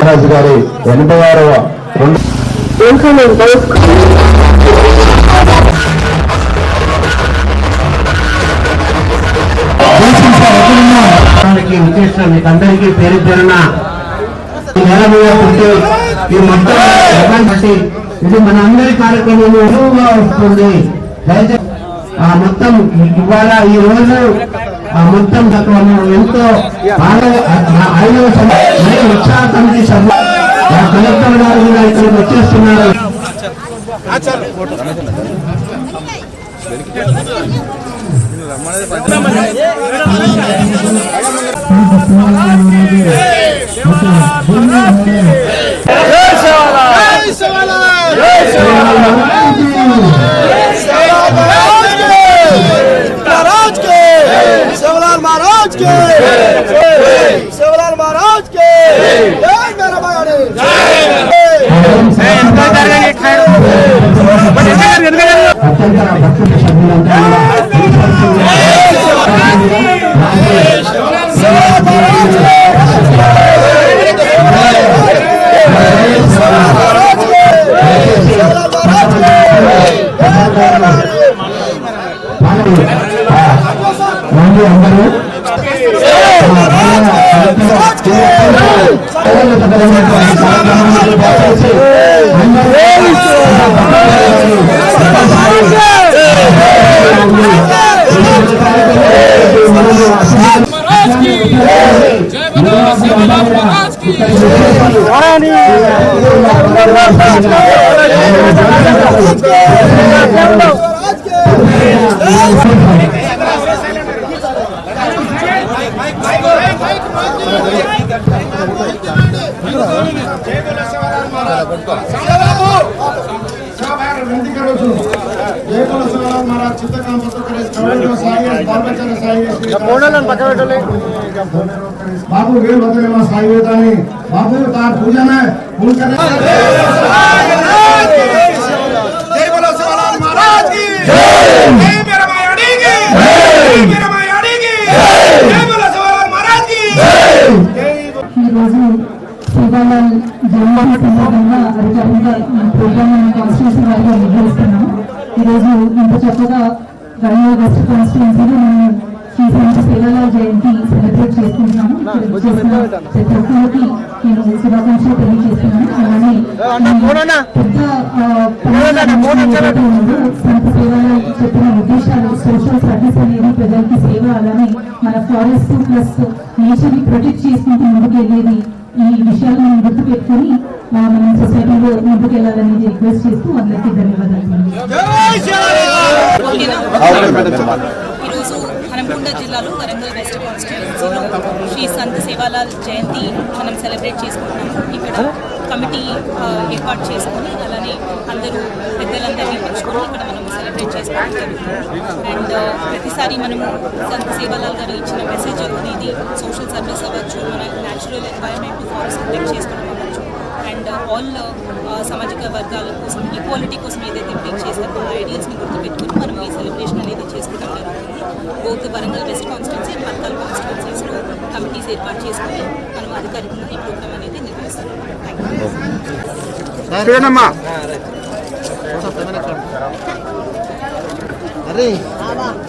రాజు గారి 86వ విశేషం మీకు అందరికీ పేరు పేరున నేల మీద పుట్టి ఈ మొత్తం బట్టి ఇది మన అందరి కార్యక్రమం ఎరువుగా వస్తుంది. ఆ మొత్తం ఇవాళ ఈ రోజు ఆ మొత్తం ఎంతో 5వ ఉత్సాహ కమిటీ సభ్యులు కలెక్టర్ గారు కూడా ఇక్కడికి వచ్చేస్తున్నారు. बाबू वे मतलब साई वेदानी बाबू तार पूजा में फूल करने जय बोलो शिवलाल महाराज की जय मेरा मायाड़ी की जय मेरा मायाड़ी की जय बोलो शिवलाल महाराज की जय ఈ రోజు శివలాల్ జన్మదిన సందర్భంగా అధికారికంగా ఈ ప్రోగ్రామ్ ని కాన్స్టిట్యూషన్ వారిగా నిర్వహిస్తున్నాం. ఈ రోజు ఇంత చక్కగా రంగూర్ వెస్ట్ కాన్స్టిట్యూన్సీలో మనం శ్రీ సంత్ శివలాల్ జయంతి సెలబ్రేట్ చేసుకుంటున్నాము. ప్రతి ఒక్కరికి నేను శుభాకాంక్షలు తెలియజేస్తున్నాను. అలానే సంత్ శివలాల్ చెప్పిన ఉద్దేశాలు సోషల్ సర్వీస్ అనేది ప్రజలకి సేవ, అలానే మన ఫారెస్ట్ ప్లస్ నేచర్ ని ప్రొటెక్ట్ చేసుకుంటూ ముందుకెళ్ళేది, ఈ విషయాలు మనం గుర్తు పెట్టుకుని మనం సొసైటీలో ముందుకెళ్లాలనేది రిక్వెస్ట్ చేస్తూ అందరికీ ధన్యవాదాలు. ఈరోజు హనంకొండ జిల్లాలో వరంగల్ వెస్ట్ కాన్స్టిట్యూన్సీలో శ్రీ సంత్ సేవాలాల్ జయంతి మనం సెలబ్రేట్ చేసుకుంటున్నాము. ఇక్కడ కమిటీ ఏర్పాటు చేసుకొని అలానే అందరూ పెద్దలందరినీ పిలుచుకొని ఇక్కడ మనం సెలబ్రేట్ చేసుకోవడం జరుగుతుంది. అండ్ ప్రతిసారి మనము సంత్ సేవాలాల్ గారు ఇచ్చిన మెసేజ్ అనేది సోషల్ సర్వీస్ అవ్వచ్చు, మన న్యాచురల్ ఎన్వైరన్మెంట్ ఫారెస్ట్ ప్రొటెక్ట్ చేసుకోవడం అవ్వచ్చు, అండ్ ఆల్ సామాజిక వర్గాల కోసం ఈక్వాలిటీ కోసం ఏదైతే బ్రేక్ చేస్తారో ఆ ఐడియాస్ని గుర్తుపెట్టుకుని మనం ఈ సెలబ్రేషన్ అనేది చేసుకోవడం జరుగుతుంది. Both Warangal west constituency and పత్తాల్ కాన్స్టిట్యూన్సీస్లో కమిటీస్ ఏర్పాటు చేసుకుని మనం అధికారికంగా ఈ ప్రోగ్రామ్ అనేది నిర్వహిస్తున్నాం. Thank you.